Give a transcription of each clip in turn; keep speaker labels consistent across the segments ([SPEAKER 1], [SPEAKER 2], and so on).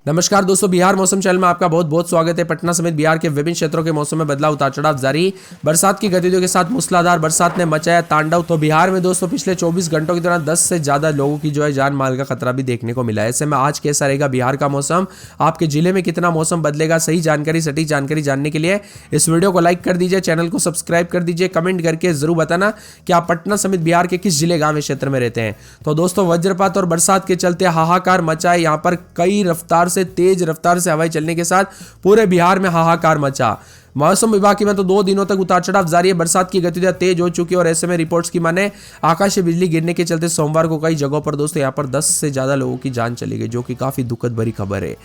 [SPEAKER 1] नमस्कार दोस्तों, बिहार मौसम चैनल में आपका बहुत बहुत स्वागत है। पटना समेत बिहार के विभिन्न क्षेत्रों के मौसम में बदलाव उतार चढ़ाव जारी। बरसात की गतिविधियों के साथ मूसलाधार बरसात ने मचाया तांडव। तो बिहार में दोस्तों पिछले 24 घंटों के दौरान 10 से ज्यादा लोगों की जो है जान माल का खतरा भी देखने को मिला है। ऐसे में आज कैसा रहेगा बिहार का मौसम, आपके जिले में कितना मौसम बदलेगा, सही जानकारी सटीक जानकारी जानने के लिए इस वीडियो को लाइक कर दीजिए, चैनल को सब्सक्राइब कर दीजिए, कमेंट करके जरूर बताना कि आप पटना समेत बिहार के किस जिले गांव क्षेत्र में रहते हैं। तो दोस्तों वज्रपात और बरसात के चलते हाहाकार मचा है। यहाँ पर कई रफ्तार से तेज रफ्तार से हवाएं चलने के साथ पूरे बिहार में हाहाकार मचा। मौसम विभाग की में तो 2 दिनों तक उतार चढ़ाव जारी है। बरसात की गतिविधियां तेज हो चुकी है और ऐसे में रिपोर्ट्स की माने आकाशीय बिजली गिरने के चलते सोमवार को कई जगहों पर दोस्तों यहां पर 10 से ज्यादा लोगों की जान चली गई, जो कि काफी दुखद भरी खबर है।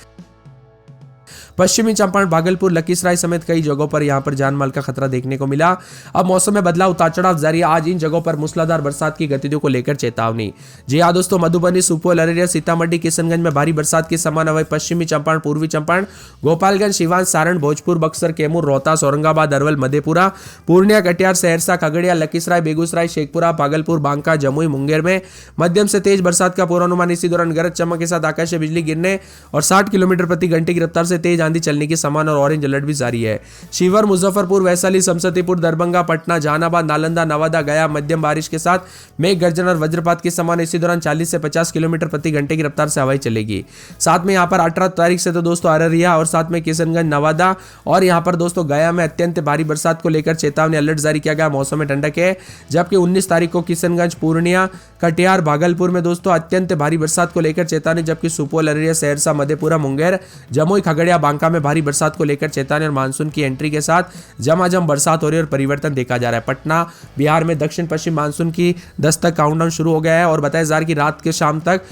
[SPEAKER 1] पश्चिमी चंपारण, भागलपुर, लखीसराय समेत कई जगहों पर यहां पर जान माल का खतरा देखने को मिला। अब मौसम में बदलाव उतार चढ़ाव जारी है। आज इन जगहों पर मूसलाधार बरसात की गतिविधियों को लेकर चेतावनी। जी हां दोस्तों, मधुबनी, सुपौल, अररिया, सीतामढ़ी, किशनगंज में भारी बरसात की संभावना है। पश्चिमी चंपारण, पूर्वी चंपारण, गोपालगंज, सिवान, सारण, भोजपुर, बक्सर, कैमूर, रोहतास, औरंगाबाद, अरवल, मधेपुरा, पूर्णिया, कटिहार, सहरसा, खगड़िया, लखीसराय, बेगूसराय, शेखपुरा, भागलपुर, बांका, जमुई, मुंगेर में मध्यम से तेज बरसात का पूर्वानुमान। इसी दौरान गरज चमक के साथ आकाशीय बिजली गिरने और 60 किलोमीटर प्रति घंटे की रफ्तार से तेज आंधी चलने की संभावना और ऑरेंज अलर्ट भी जारी है। शिवहर, मुजफ्फरपुर, वैशाली, समस्तीपुर, दरभंगा, पटना, जहानाबाद, नालंदा, नवादा, गया मध्यम बारिश के साथ मेघ गर्जन और वज्रपात की संभावना। इसी दौरान 40 से 50 किलोमीटर प्रति घंटे की रफ्तार से हवाएं चलेगी। साथ में यहां पर 18 तारीख से तो दोस्तों अररिया और साथ में किशनगंज, नवादा और यहां पर दोस्तों गया में अत्यंत भारी बरसात को लेकर चेतावनी अलर्ट जारी किया गया। मौसम में ठंडक है। जबकि 19 तारीख को किशनगंज, पूर्णिया, कटिहार, भागलपुर में दोस्तों अत्यंत भारी बरसात को लेकर चेतावनी। जबकि सुपौल, अररिया, सहरसा, मधेपुरा, मुंगेर, जमुई, खगड़िया, बांका में भारी बरसात को लेकर चेतावनी और मानसून की एंट्री के साथ झमाझम बरसात हो रही है और परिवर्तन देखा जा रहा है। पटना, बिहार में दक्षिण पश्चिम मानसून की दस्तक काउंटडाउन शुरू हो गया है और बताया जा रहा है कि रात के शाम तक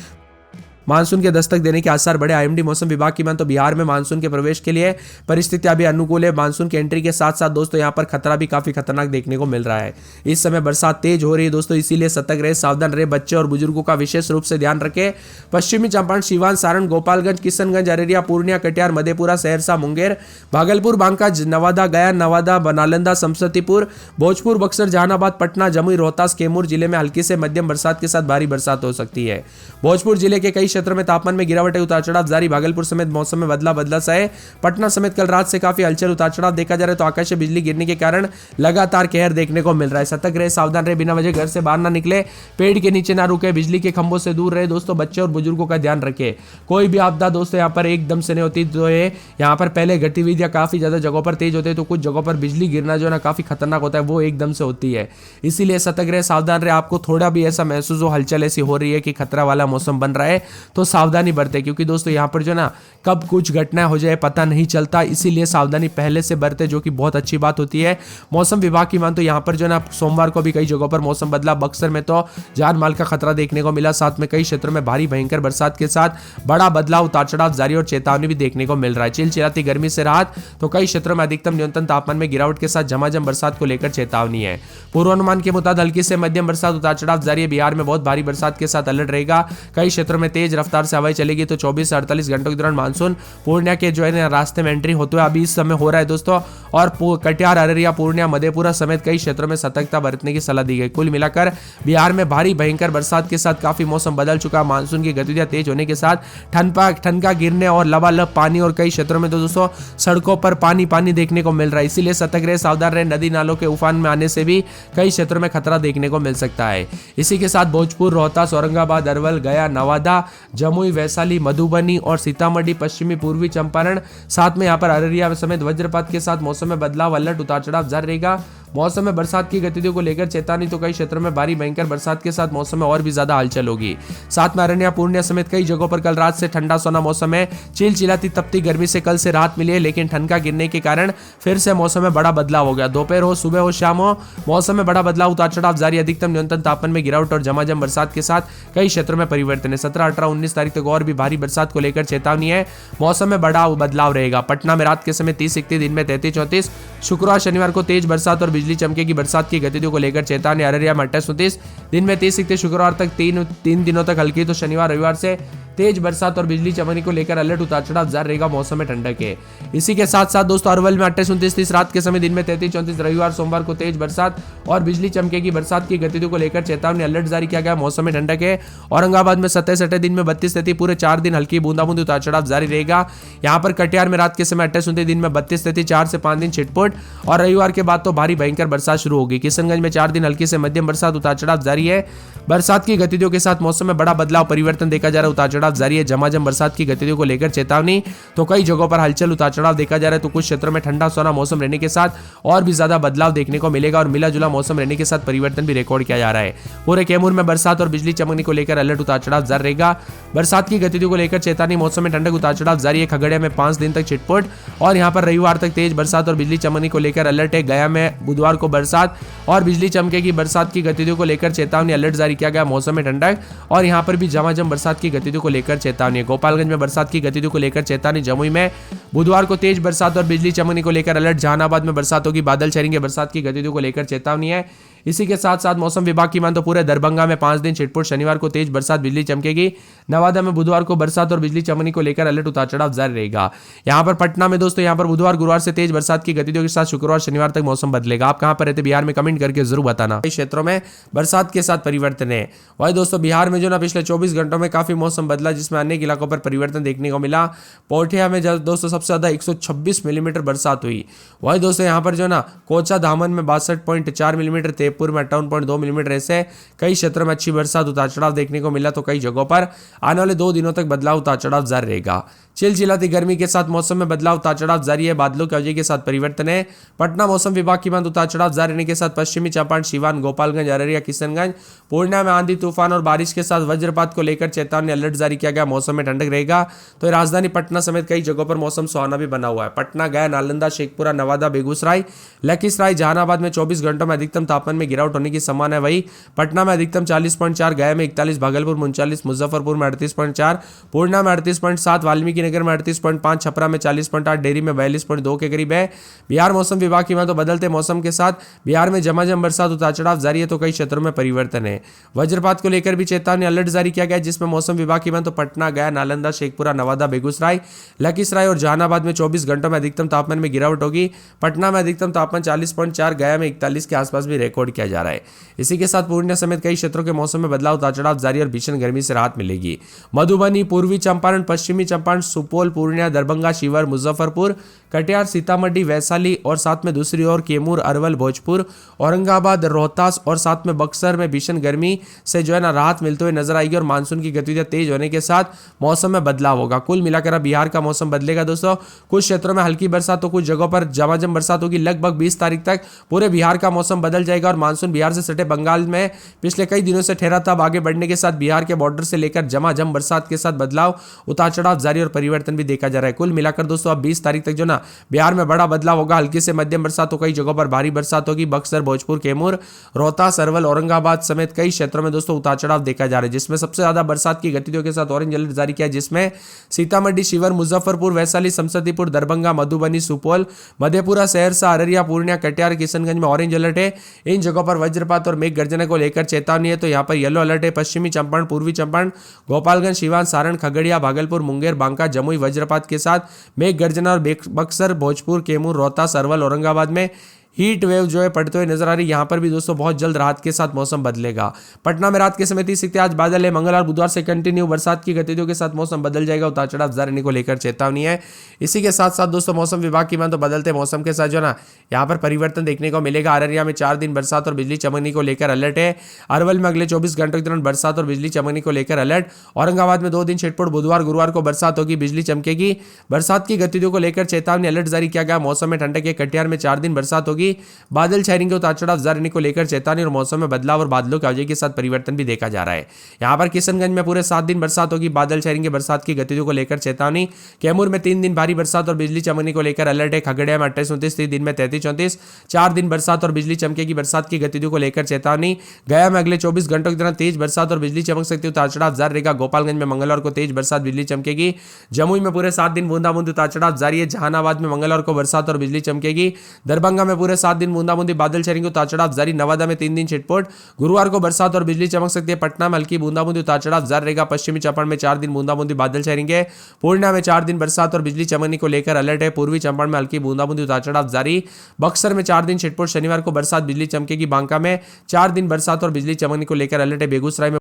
[SPEAKER 1] मानसून के दस्तक देने के आसार बढ़े। आईएमडी मौसम विभाग की मान तो बिहार में मानसून के प्रवेश के लिए परिस्थितियां भी अनुकूल है। मानसून की एंट्री के साथ साथ दोस्तों यहां पर खतरा भी काफी खतरनाक देखने को मिल रहा है। इस समय बरसात तेज हो रही है दोस्तों, इसीलिए सतर्क रहे, सावधान रहे। बच्चे और बुजुर्गों का विशेष रूप से ध्यान रखें। पश्चिमी चंपारण, सिवान, सारण, गोपालगंज, किशनगंज, अररिया, पूर्णिया, कटिहार, मधेपुरा, सहरसा, मुंगेर, भागलपुर, बांका, नवादा, गया, नवादा, नालंदा, समस्तीपुर, भोजपुर, बक्सर, जहानाबाद, पटना, जमुई, रोहतास, कैमूर जिले में हल्की से मध्यम बरसात के साथ भारी बरसात हो सकती है। भोजपुर जिले के कई क्षेत्रों में तापमान में गिरावट है, उतार चढ़ाव जारी। भागलपुर समेत मौसम में बदला सा है। पटना समेत कल रात से काफी हलचल उतार चढ़ाव देखा जा रहा है। तो आकाशीय बिजली गिरने के कारण लगातार कहर देखने को मिल रहा है। सतर्क रहे, सावधान रहे, बिना वजह घर से बाहर ना निकले, पेड़ के नीचे ना रुके, बिजली के खंभों से दूर रहे। दोस्तों बच्चे और बुजुर्गों का ध्यान रखें। कोई भी आपदा दोस्तों यहाँ पर एकदम से नहीं होती। तो यहाँ पर पहले गतिविधियां काफी ज्यादा जगहों पर तेज होते हैं, तो कुछ जगहों पर बिजली गिरना जो है ना काफी खतरनाक होता है, वो एकदम से होती है। इसीलिए सतर्क रहे, सावधान रहे। आपको थोड़ा भी ऐसा महसूस हो, हलचल ऐसी हो रही है कि खतरा वाला मौसम बन रहा है, तो सावधानी बरते, क्योंकि दोस्तों यहाँ पर जो ना कब कुछ घटना हो जाए पता नहीं चलता। इसीलिए सावधानी पहले से बरते, जो कि बहुत अच्छी बात होती है। मौसम विभाग की मान तो यहाँ पर जो ना सोमवार को भी कई जगहों पर मौसम बदला। बक्सर में तो जान माल का खतरा देखने को मिला। साथ में कई क्षेत्रों में भारी भयंकर बरसात के साथ बड़ा बदलाव, उतार चढ़ाव जारी और चेतावनी भी देखने को मिल रहा है। चिलचिलाती गर्मी से राहत, तो कई क्षेत्रों में अधिकतम न्यूनतम तापमान में गिरावट के साथ झमाझम बरसात को लेकर चेतावनी है। पूर्वानुमान के मुताबिक हल्की से मध्यम बरसात, उतार चढ़ाव जारी है। बिहार में बहुत भारी बरसात के साथ अलर्ट रहेगा। कई क्षेत्रों में तेज रफ्तार से हवाएं चलेगी। तो 24 से 48 घंटों के दौरान मानसून पूर्णिया के जो है रास्ते में एंट्री होते हुए अभी इस समय हो रहा है दोस्तों। और कटिहार, अररिया, पूर्णिया, मधेपुरा समेत कई क्षेत्रों में सतर्कता बरतने की सलाह दी गई। कुल मिलाकर बिहार में भारी भयंकर बरसात के साथ काफी मौसम बदल चुका। मानसून की गतिविधियां तेज होने के साथ ठनका गिरने और लबालब पानी और कई क्षेत्रों में तो दोस्तों सड़कों पर पानी देखने को मिल रहा है। इसीलिए सतर्क रहे, सावधान रहे। नदी नालों के उफान में आने से भी कई क्षेत्रों में खतरा देखने को मिल सकता है। इसी के साथ भोजपुर, रोहतास, औरंगाबाद, अरवल, गया, नवादा, जमुई, वैशाली, मधुबनी और सीतामढ़ी, पश्चिमी पूर्वी चंपारण, साथ में यहाँ पर अररिया समेत वज्रपात के साथ मौसम में बदलाव, अलर्ट, उतार चढ़ाव जारी रहेगा। मौसम में बरसात की गतिविधियों को लेकर चेतावनी। तो कई क्षेत्रों में भारी भयंकर बरसात के साथ मौसम में और भी ज्यादा हलचल होगी। साथ में अररिया, पूर्णिया समेत कई जगहों पर कल रात से ठंडा सोना मौसम है। चिलचिलाती तपती गर्मी से कल से राहत मिली है, लेकिन ठनका गिरने के कारण फिर से मौसम में बड़ा बदलाव हो गया। दोपहर हो, सुबह हो, शाम हो, मौसम में बड़ा बदलाव, उतार चढ़ाव जारी। अधिकतम न्यूनतम तापमान में गिरावट और झमाझम बरसात के साथ कई क्षेत्रों में परिवर्तन है। 17, 18, 19 तारीख तक और भी भारी बरसात को लेकर चेतावनी है। मौसम में बड़ा बदलाव रहेगा। पटना में रात के समय 30-31, दिन में 33-34, शुक्रवार शनिवार को तेज बरसात और बिजली चमके की बरसात की गतिविधियों को लेकर चेतावनी। अररिया में 28-29, दिन में 30-31, शुक्रवार तक तीन दिनों तक हल्की, तो शनिवार रविवार से तेज बरसात और बिजली चमकने को लेकर अलर्ट, उतार चढ़ाव जारी रहेगा, मौसम में ठंडक है। इसी के साथ साथ दोस्तों अरवल में 28, 29, 30 रात के समय, दिन में 33, 34, रविवार सोमवार को तेज बरसात और बिजली चमकेगी। बरसात की गतिविधियों को लेकर चेतावनी, अलर्ट जारी किया गया, मौसम में ठंडक है। औरंगाबाद में 27, 28 दिन में 32, 33 पूरे 4 दिन हल्की बूंदाबूंदी, उतार चढ़ाव जारी रहेगा। यहाँ पर कटिहार में रात के समय 28, 29 दिन में 32, 33 4 से 5 दिन छिटपुट और रविवार के बाद तो भारी भयंकर बरसात शुरू होगी। किशनगंज में 4 दिन हल्की से मध्यम बरसात, उतार चढ़ाव जारी है। बरसात की गतिविधियों के साथ मौसम में बड़ा बदलाव परिवर्तन देखा जा रहा है, उतार चढ़ाव जारी है। झमाझम बरसात की गतिविधियों को लेकर चेतावनी, तो कई जगहों पर हलचल, उतार चढ़ाव देखा जा रहा है। तो कुछ क्षेत्रों में ठंडा सोना मौसम रहने के साथ और भी ज्यादा बदलाव देखने को मिलेगा और मिला जुला मौसम रहने के साथ परिवर्तन भी रिकॉर्ड किया जा रहा है। पूरे कैमूर में बरसात और बिजली चमकने को लेकर अलर्ट, उतार चढ़ाव जारी रहेगा। बरसात की गतिविधियों को लेकर चेतावनी, मौसम में ठंडक, उतार चढ़ाव जारी है। खगड़िया में 5 दिन तक छिटपुट और यहाँ पर रविवार तक तेज बरसात और बिजली चमकने को लेकर अलर्ट है। गया में बुधवार को बरसात और बिजली चमकेगी। बरसात की गतिविधियों को लेकर चेतावनी, अलर्ट जारी किया गया, मौसम में ठंडक और यहाँ पर भी झमाझम बरसात की गतिविधियों को लेकर चेतावनी है। गोपालगंज में बरसात की गतिविधियों को लेकर चेतावनी। जमुई में बुधवार को तेज बरसात और बिजली चमकने को लेकर अलर्ट। जहानाबाद में बरसात होगी, बादल छाएंगे, बरसात की गतिविधियों को लेकर चेतावनी है। इसी के साथ साथ मौसम विभाग की मान तो पूरे दरभंगा में 5 दिन छिटपुट, शनिवार को तेज बरसात बिजली चमकेगी। नवादा में बुधवार को बरसात और बिजली चमकने को लेकर अलर्ट, उतार चढ़ाव जारी रहेगा। यहाँ पर पटना में दोस्तों यहाँ पर बुधवार गुरुवार से तेज बरसात की गतिविधियों के साथ शुक्रवार शनिवार तक मौसम बदलेगा। आप कहां पर रहते बिहार में कमेंट करके जरूर बताना। कई क्षेत्रों में बरसात के साथ परिवर्तन है। वही दोस्तों बिहार में जो ना पिछले 24 घंटों में काफी मौसम बदला, जिसमें अनेक इलाकों पर परिवर्तन देखने को मिला। पोठिया में दोस्तों सबसे ज्यादा 126 मिलीमीटर बरसात हुई। वही दोस्तों यहाँ पर जो ना कोचा धामन में 62.4 मिलीमीटर, तेजपुर में 58.2 मिलीमीटर, ऐसे कई क्षेत्रों में अच्छी बरसात, उतार चढ़ाव देखने को मिला। तो कई जगहों पर आने वाले 2 दिनों तक बदलाव, उतार चढ़ाव जारी रहेगा। चिलचिलाती गर्मी के साथ मौसम में बदलाव, उतार चढ़ाव जारी है। बादलों की वजह के साथ परिवर्तन है। पटना मौसम विभाग की मान उतार चढ़ाव जारी रहने के साथ पश्चिमी चंपारण, सीवान, गोपालगंज, अररिया, किशनगंज, पूर्णिया में आंधी तूफान और बारिश के साथ वज्रपात को लेकर चेतावनी, अलर्ट जारी किया गया। मौसम में ठंडक रहेगा। तो राजधानी पटना समेत कई जगहों पर मौसम सुहाना भी बना हुआ है। पटना, गया, नालंदा, शेखपुरा, नवादा, बेगूसराय, लखीसराय, जहानाबाद में 24 घंटों में अधिकतम तापमान में गिरावट होने की संभावना है। वही पटना में अधिकतम 40.4, गया में 41, भागलपुर में 39, मुजफ्फरपुर में 38.4, पूर्णिया में 38.7, वाल्मीकि नगर में 38.5, छपरा में 40.8, डेहरी में 42.2 के करीब है। बिहार मौसम विभाग की माने तो बदलते मौसम के साथ बिहार में झमाझम बरसात, उतार चढ़ाव जारी है। तो कई क्षेत्रों में परिवर्तन है। वज्रपात को लेकर भी चेतावनी, अलर्ट जारी किया गया, जिसमें मौसम विभाग की माने तो पटना, गया, नालंदा, शेखपुरा, नवादा, बेगूसराय, लखीसराय और जहानाबाद में 24 घंटों में अधिकतम तापमान में गिरावट होगी। पटना में अधिकतम तापमान 40.4, गया में 41 के आसपास भी रिकॉर्ड किया जा रहा है। इसी के साथ पूर्णिया समेत कई क्षेत्रों के मौसम में बदलाव, उतार चढ़ाव जारी और भीषण गर्मी से राहत मिलेगी। मधुबनी, पूर्वी चंपारण, पश्चिमी चंपारण, सुपौल, पूर्णिया, दरभंगा, शिवहर, मुजफ्फरपुर, कटिहार, सीतामढ़ी, वैशाली और साथ में दूसरी ओर कैमूर, अरवल, भोजपुर, औरंगाबाद, रोहतास और साथ में बक्सर में भीषण गर्मी से जो है ना राहत मिलते हुए नजर आएगी और मानसून की गतिविधियां तेज होने के साथ मौसम में बदलाव होगा। कुल मिलाकर अब बिहार का मौसम बदलेगा दोस्तों। कुछ क्षेत्रों में हल्की बरसात तो कुछ जगहों पर झमाझम बरसात होगी। लगभग 20 तारीख तक पूरे बिहार का मौसम बदल जाएगा और मानसून बिहार से सटे बंगाल में पिछले कई दिनों से ठहरा था, अब आगे बढ़ने के साथ बिहार के बॉर्डर से लेकर झमाझम बरसात के साथ बदलाव, उतार चढ़ाव जारी और परिवर्तन भी देखा जा रहा है। कुल मिलाकर दोस्तों अब 20 तारीख तक जो ना बिहार में बड़ा बदलाव होगा। हल्की से मध्यम बरसात तो कई जगहों पर भारी बरसात होगी। बक्सर, भोजपुर, कैमूर, रोहतास, अरवल, औरंगाबाद समेत कई क्षेत्रों में दोस्तों उतार चढ़ाव देखा जा रहा है, जिसमें सबसे ज्यादा बरसात की गतिविधियों के साथ ऑरेंज अलर्ट जारी किया, जिसमें सीतामढ़ी, शिवहर, मुजफ्फरपुर, वैशाली, समस्तीपुर, दरभंगा, मधुबनी, सुपौल, मधेपुरा, सहरसा, अररिया, पूर्णिया, कटिहार, किशनगंज में ऑरेंज अलर्ट है। इन जगहों पर वज्रपात और मेघ गर्जना को लेकर चेतावनी है। तो यहाँ पर येलो अलर्ट है। पश्चिमी चंपारण, पूर्वी चंपारण, गोपालगंज, सीवान, सारण, खगड़िया, भागलपुर, मुंगेर, बांका, जमुई वज्रपात के साथ मेघ गर्जना और बक्सर, भोजपुर, कैमूर, रोहतास, अरवल, औरंगाबाद में हीट वेव जो है पड़ते हुए नजर आ रही है। यहाँ पर भी दोस्तों बहुत जल्द रात के साथ मौसम बदलेगा। पटना में रात के समय 30 से आज बादल है। मंगलवार, बुधवार से कंटिन्यू बरसात की गतिविधियों के साथ मौसम बदल जाएगा। उतार चढ़ाव जारी रहने को लेकर चेतावनी है। इसी के साथ साथ दोस्तों मौसम विभाग की मान तो बदलते मौसम के साथ जो ना यहाँ पर परिवर्तन देखने को मिलेगा। अररिया में 4 दिन बरसात और बिजली चमकने को लेकर अलर्ट है। अरवल में अगले 24 घंटों के दौरान बरसात और बिजली चमकने को लेकर अलर्ट। औरंगाबाद में 2 दिन छिटपुट, बुधवार गुरुवार को बरसात होगी, बिजली चमकेगी। बरसात की गतिविधियों को लेकर चेतावनी, अलर्ट जारी किया गया। मौसम में ठंडक है। कटिहार में 4 दिन बरसात होगी। बादल छाएंगे, उतार चढ़ाव जारी रहने को लेकर चेतावनी और मौसम में बदलाव और बादलों की वजह के साथ परिवर्तन भी देखा जा रहा है। यहाँ पर किशनगंज में पूरे 7 दिन बरसात होगी। बादल छाएंगे, बरसात की गतिविधियों को लेकर चेतावनी। कैमूर में 3 दिन भारी बरसात और बिजली चमकने को लेकर अलर्ट है। खगड़िया में 28, 29, दिन में 33, 34 4 दिन बरसात और बिजली चमकेगी। बरसात की गतिविधियों को लेकर चेतावनी। गया में अगले 24 घंटों के दौरान तेज बरसात और बिजली चमक सकती है। उतार चढ़ाव जारी रहेगा। गोपालगंज में मंगलवार को तेज बरसात, बिजली चमकेगी। जमुई में पूरे 7 दिन बूंदाबूंदी, उतार चढ़ाव जारी है। जहानाबाद में मंगलवार को बरसात और बिजली चमकेगी। दरभंगा में पूरे में 7 दिन बूंदाबूंदी बादल छाएंगे, उतार चढ़ाव जारी। नवादा में 3 दिन छिटपुट। गुरुवार को बरसात और बिजली चमक सकती है। पटना में हल्की बूंदाबूंदी, उतार चढ़ाव जारी रहेगा। पश्चिमी चंपारण में 4 दिन बूंदाबूंदी बादल छाएंगे। पूर्णिया में 4 दिन बरसात और बिजली चमकने को लेकर अलर्ट है। पूर्वी चंपारण में हल्की बूंदाबूंदी, उतार चढ़ाव जारी। बक्सर में 4 दिन छिटपुट। शनिवार को बरसात बिजली चमकेगी। बांका में 4 दिन बरसात और बिजली चमकने को लेकर अलर्ट है। बेगूसराय में